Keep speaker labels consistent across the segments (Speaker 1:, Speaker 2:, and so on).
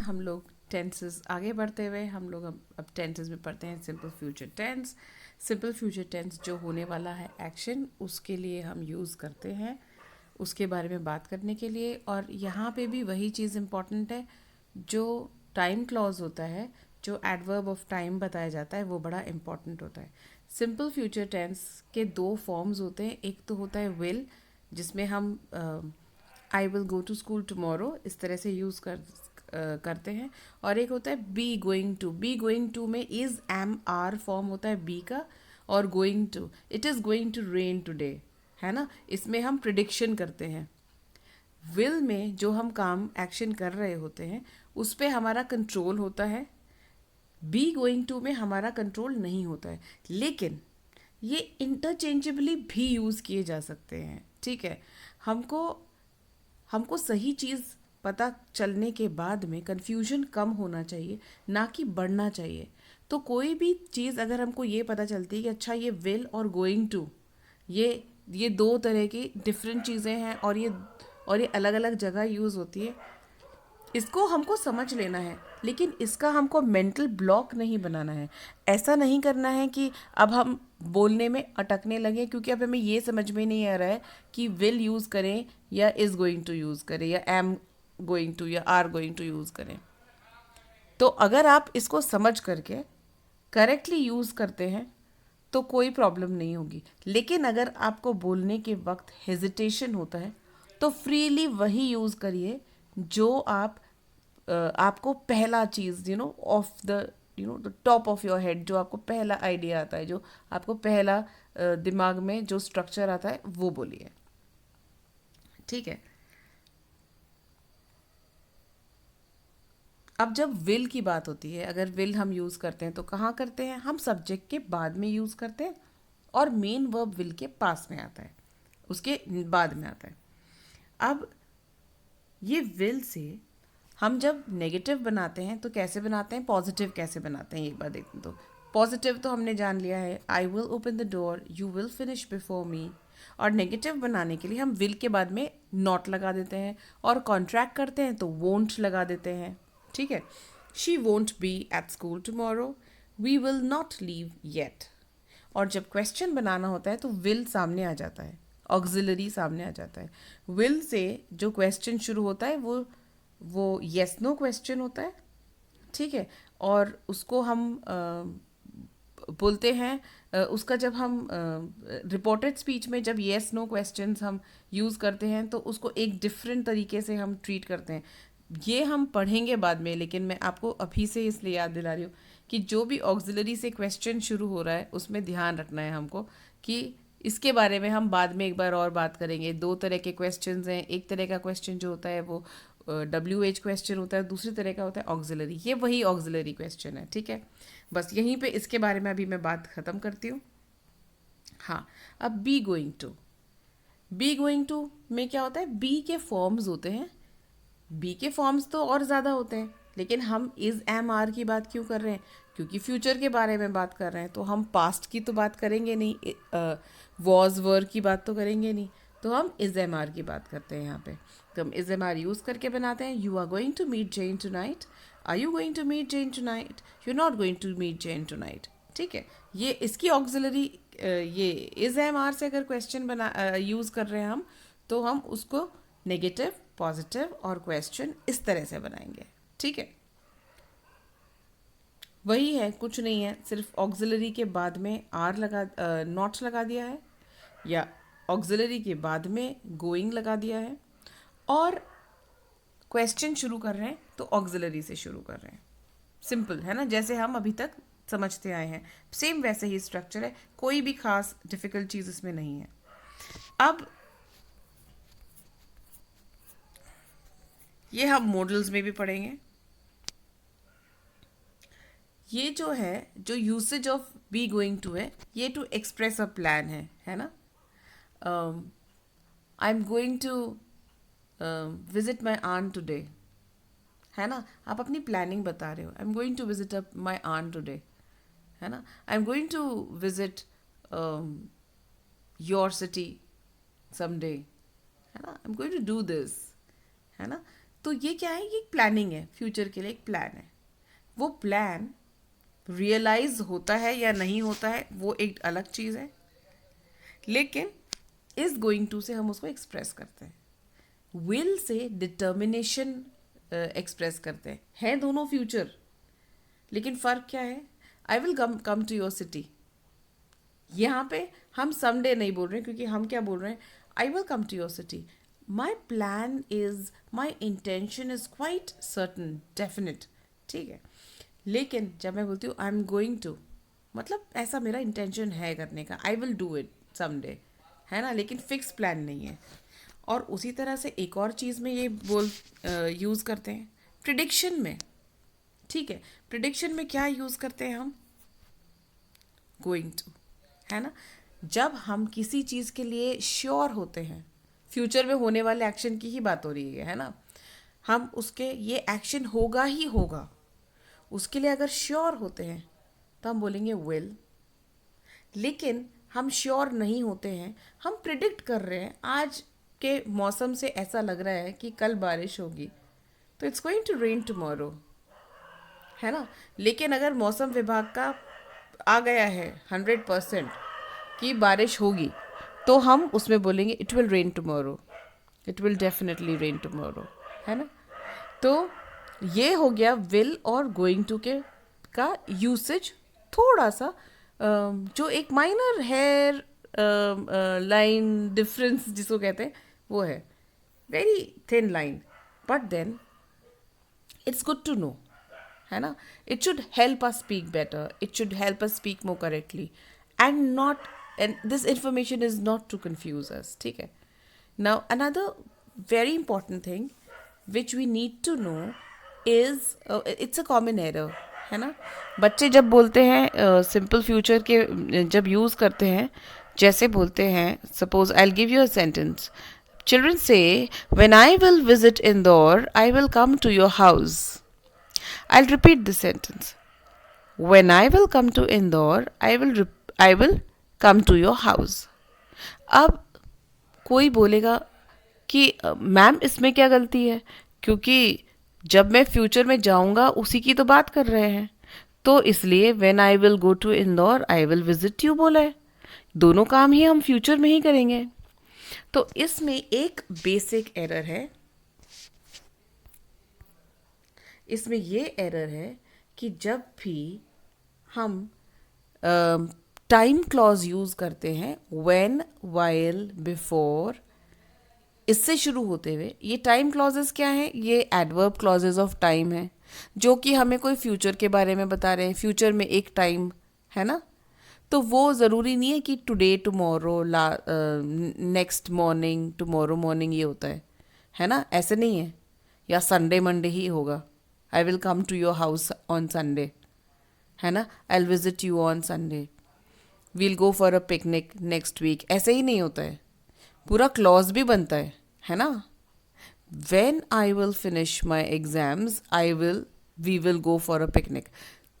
Speaker 1: हम लोग टेंसेस आगे बढ़ते हुए हम लोग अब टेंसेस में पढ़ते हैं simple future tense. Simple future tense जो होने वाला है एक्शन, उसके लिए हम यूज़ करते हैं, उसके बारे में बात करने के लिए। और यहाँ पे भी वही चीज़ इम्पॉर्टेंट है, जो टाइम क्लॉज होता है, जो एडवर्ब ऑफ टाइम बताया जाता है, वो बड़ा इम्पॉर्टेंट होता है। सिंपल फ्यूचर टेंस के दो फॉर्म्स होते हैं। एक तो होता है विल, जिसमें हम I will go to school tomorrow इस तरह से यूज़ करते हैं। और एक होता है be going to. Be going to में इज़ एम आर फॉर्म होता है बी का, और going to, it is going to rain today, है ना। इसमें हम प्रिडिक्शन करते हैं। विल में जो हम काम एक्शन कर रहे होते हैं उस पे हमारा कंट्रोल होता है। बी गोइंग टू में हमारा कंट्रोल नहीं होता है, लेकिन ये इंटरचेंजेबली भी यूज़ किए जा सकते हैं। ठीक है, हमको हमको सही चीज़ पता चलने के बाद में कंफ्यूजन कम होना चाहिए, ना कि बढ़ना चाहिए। तो कोई भी चीज़ अगर हमको ये पता चलती है कि अच्छा ये विल और गोइंग टू, ये दो तरह की डिफरेंट चीज़ें हैं, और ये अलग अलग जगह यूज़ होती है, इसको हमको समझ लेना है। लेकिन इसका हमको मेंटल ब्लॉक नहीं बनाना है। ऐसा नहीं करना है कि अब हम बोलने में अटकने लगे क्योंकि अब हमें ये समझ में नहीं आ रहा है कि विल यूज़ करें या इज़ गोइंग टू यूज़ करें या एम गोइंग टू या आर गोइंग टू यूज़ करें। तो अगर आप इसको समझ करके करेक्टली यूज़ करते हैं तो कोई प्रॉब्लम नहीं होगी। लेकिन अगर आपको बोलने के वक्त हेजिटेशन होता है तो फ्रीली वही यूज़ करिए जो आपको पहला चीज़ off the the top of your head, जो आपको पहला आइडिया आता है, जो आपको पहला दिमाग में जो स्ट्रक्चर आता है वो बोलिए। ठीक है। अब जब विल की बात होती है, अगर विल हम यूज़ करते हैं तो कहाँ करते हैं? हम सब्जेक्ट के बाद में यूज़ करते हैं, और मेन वर्ब विल के पास में आता है, उसके बाद में आता है। अब ये विल से हम जब नेगेटिव बनाते हैं तो कैसे बनाते हैं, पॉजिटिव कैसे बनाते हैं, एक बार देखते हैं। तो पॉजिटिव तो हमने जान लिया है, I will open the door, you will finish before me. और नेगेटिव बनाने के लिए हम विल के बाद में नॉट लगा देते हैं, और कॉन्ट्रैक्ट करते हैं तो वोंट लगा देते हैं। ठीक है, she won't be at school tomorrow, we will not leave yet. और जब क्वेश्चन बनाना होता है तो विल सामने आ जाता है, ऑक्सिलरी सामने आ जाता है। विल से जो क्वेश्चन शुरू होता है वो येस नो क्वेश्चन होता है। ठीक है, और उसको हम बोलते हैं, उसका जब हम रिपोर्टेड स्पीच में जब येस नो क्वेश्चंस हम यूज़ करते हैं तो उसको एक डिफरेंट तरीके से हम ट्रीट करते हैं। ये हम पढ़ेंगे बाद में, लेकिन मैं आपको अभी से इसलिए याद दिला रही हूँ कि जो भी ऑक्सिलरी से क्वेश्चन शुरू हो रहा है उसमें ध्यान रखना है हमको, कि इसके बारे में हम बाद में एक बार और बात करेंगे। दो तरह के क्वेश्चंस हैं, एक तरह का क्वेश्चन जो होता है वो WH क्वेश्चन होता है, दूसरी तरह का होता है ऑक्सिलरी। ये वही ऑक्सिलरी क्वेश्चन है। ठीक है, बस यहीं पे इसके बारे में अभी मैं बात ख़त्म करती हूँ। हाँ, अब be going to. Be going to में क्या होता है, बी के फॉर्म्स होते हैं। बी के फॉर्म्स तो और ज़्यादा होते हैं, लेकिन हम इज़ एम आर की बात क्यों कर रहे हैं? क्योंकि फ्यूचर के बारे में बात कर रहे हैं, तो हम पास्ट की तो बात करेंगे नहीं, वॉज वर की बात तो करेंगे नहीं। तो हम इज़ एम आर की बात करते हैं यहाँ पे। तो हम इज़ एम आर यूज़ करके बनाते हैं, you are going to meet Jane tonight, are you going to meet Jane tonight, you not going to meet Jane tonight. ठीक है, ये इसकी ऑक्सिलरी, ये इज़ एम आर से अगर क्वेश्चन बना यूज़ कर रहे हैं हम, तो हम उसको नेगेटिव, पॉजिटिव और क्वेश्चन इस तरह से बनाएंगे। ठीक है, वही है, कुछ नहीं है, सिर्फ ऑक्सिलरी के बाद में आर लगा, नॉट लगा दिया है, या ऑक्सिलरी के बाद में गोइंग लगा दिया है, और क्वेश्चन शुरू कर रहे हैं तो ऑक्सिलरी से शुरू कर रहे हैं। सिंपल है ना, जैसे हम अभी तक समझते आए हैं, सेम वैसे ही स्ट्रक्चर है, कोई भी खास डिफिकल्ट चीज़ इसमें नहीं है। अब ये हम मॉडल्स में भी पढ़ेंगे। ये जो है, जो usage of be going to है, ये टू एक्सप्रेस अ प्लान है ना। I am going to visit my aunt today, है ना। आप अपनी प्लानिंग बता रहे हो, I am going to visit my aunt today, है ना। I am going to visit your city someday, है ना। I am going to do this, है ना। तो ये क्या है, ये एक प्लानिंग है, फ्यूचर के लिए एक प्लान है। वो प्लान रियलाइज होता है या नहीं होता है वो एक अलग चीज़ है, लेकिन इज गोइंग टू से हम उसको एक्सप्रेस करते हैं, विल से डिटर्मिनेशन एक्सप्रेस करते हैं दोनों फ्यूचर, लेकिन फ़र्क क्या है, I will come to your city, यहाँ पे हम समडे नहीं बोल रहे हैं, क्योंकि हम क्या बोल रहे हैं, I will come to your city, my plan is, my intention is quite certain, definite, ठीक है। लेकिन जब मैं बोलती हूँ आई एम गोइंग टू, मतलब ऐसा मेरा इंटेंशन है करने का, I will do it someday, है ना, लेकिन फिक्स प्लान नहीं है। और उसी तरह से एक और चीज़ में ये यूज़ करते हैं प्रिडिक्शन में, ठीक है। प्रिडिक्शन में क्या यूज़ करते हैं हम, गोइंग टू, है ना। जब हम किसी चीज़ के लिए श्योर होते हैं, फ्यूचर में होने वाले एक्शन की ही बात हो रही है ना, हम उसके ये एक्शन होगा ही होगा, उसके लिए अगर श्योर होते हैं तो हम बोलेंगे विल। लेकिन हम श्योर नहीं होते हैं, हम प्रिडिक्ट कर रहे हैं, आज के मौसम से ऐसा लग रहा है कि कल बारिश होगी, तो it's going to rain tomorrow, है ना। लेकिन अगर मौसम विभाग का आ गया है 100% कि बारिश होगी, तो हम उसमें बोलेंगे it will rain tomorrow, it will definitely rain tomorrow, है ना। तो ये हो गया विल और गोइंग टू के का यूसेज, थोड़ा सा जो एक माइनर हेयर लाइन डिफरेंस जिसको कहते हैं वो है, very thin line, but then it's good to know, है ना। It should help us speak better, it should help us speak more correctly, and not, and this information is not to confuse us, ठीक है। Now another very important thing which we need to know is, it's a common error, है ना। बच्चे जब बोलते हैं simple future के जब यूज़ करते हैं, जैसे बोलते हैं, suppose I will give you a sentence, children से when I will visit Indore I will come to your house. I'll repeat the sentence. When I will come to Indore, I will come to your house. अब कोई बोलेगा कि ma'am इसमें क्या गलती है, क्योंकि जब मैं फ्यूचर में जाऊंगा उसी की तो बात कर रहे हैं, तो इसलिए when I will go to Indore I will visit you बोला है, दोनों काम ही हम फ्यूचर में ही करेंगे। तो इसमें एक बेसिक एरर है, इसमें ये एरर है कि जब भी हम टाइम क्लॉज यूज़ करते हैं, व्हेन, वाइल, बिफोर, इससे शुरू होते हुए, ये टाइम क्लॉजेस क्या हैं, ये एडवर्ब क्लॉजेस ऑफ टाइम है, जो कि हमें कोई फ्यूचर के बारे में बता रहे हैं, फ्यूचर में एक टाइम है ना। तो वो ज़रूरी नहीं है कि today, tomorrow, next morning, tomorrow morning ये होता है ना, ऐसे नहीं है, या संडे मंडे ही होगा, I will come to your house on Sunday, है ना, I will visit you on Sunday, we'll go for a picnic next week, ऐसे ही नहीं होता है, पूरा क्लॉज भी बनता है ना। When I will finish my exams we will go for a picnic,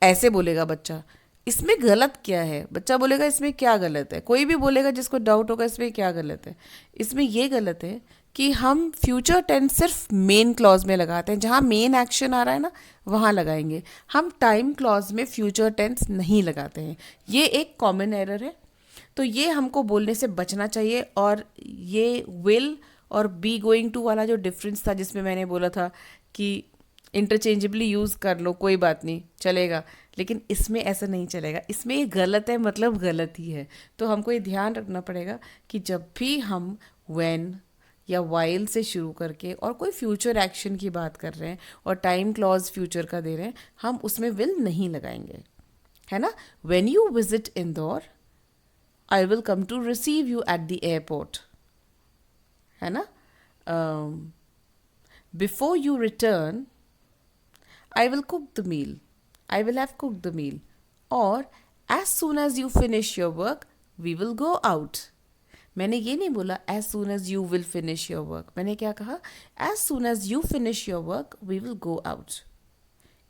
Speaker 1: ऐसे बोलेगा बच्चा। इसमें गलत क्या है, बच्चा बोलेगा इसमें क्या गलत है, कोई भी बोलेगा जिसको डाउट होगा इसमें क्या गलत है, इसमें ये गलत है कि हम फ्यूचर टेंस सिर्फ मेन क्लॉज में लगाते हैं, जहाँ मेन एक्शन आ रहा है ना वहाँ लगाएंगे, हम टाइम क्लॉज में फ्यूचर टेंस नहीं लगाते हैं, ये एक कॉमन एरर है। तो ये हमको बोलने से बचना चाहिए। और ये विल और बी गोइंग टू वाला जो डिफरेंस था, जिसमें मैंने बोला था कि इंटरचेंजेबली यूज़ कर लो, कोई बात नहीं चलेगा, लेकिन इसमें ऐसा नहीं चलेगा, इसमें ये गलत है, मतलब गलत ही है। तो हमको ये ध्यान रखना पड़ेगा कि जब भी हम व्हेन या वाइल से शुरू करके और कोई फ्यूचर एक्शन की बात कर रहे हैं और टाइम क्लॉज फ्यूचर का दे रहे हैं, हम उसमें विल नहीं लगाएंगे, है ना। When you visit Indore I will come to receive you at the airport, है ना। Before you return I will cook the meal. I will have cooked the meal. और as soon as you finish your work, we will go out. मैंने ये नहीं बोला as soon as you will finish your work. मैंने क्या कहा, as soon as you finish your work, we will go out.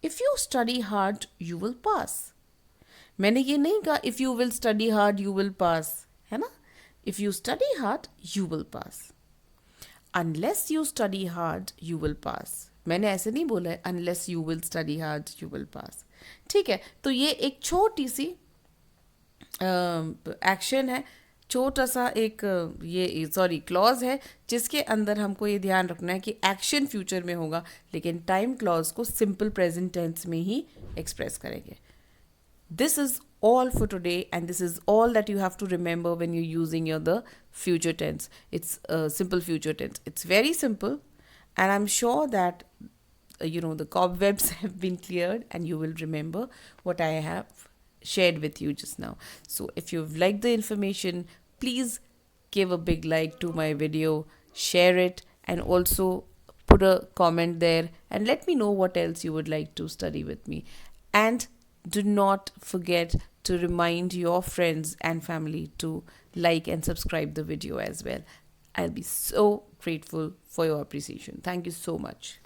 Speaker 1: If you study hard, you will pass. मैंने ये नहीं कहा if you will study hard, you will pass, है ना। If you study hard, you will pass. unless you study hard you will pass. मैंने ऐसे नहीं बोला है unless you will study hard you will pass. ठीक है, तो ये एक छोटी सी एक्शन है, छोटा सा एक ये सॉरी क्लॉज है, जिसके अंदर हमको ये ध्यान रखना है कि एक्शन फ्यूचर में होगा, लेकिन टाइम क्लॉज को सिंपल प्रेजेंट टेंस में ही एक्सप्रेस करेंगे. This is all for today, and this is all that you have to remember when you're using the future tense. It's simple future tense. It's very simple, and I'm sure that the cobwebs have been cleared and you will remember what I have shared with you just now. So if you've liked the information, please give a big like to my video, share it, and also put a comment there and let me know what else you would like to study with me. And do not forget to remind your friends and family to like and subscribe the video as well. I'll be so grateful for your appreciation. Thank you so much.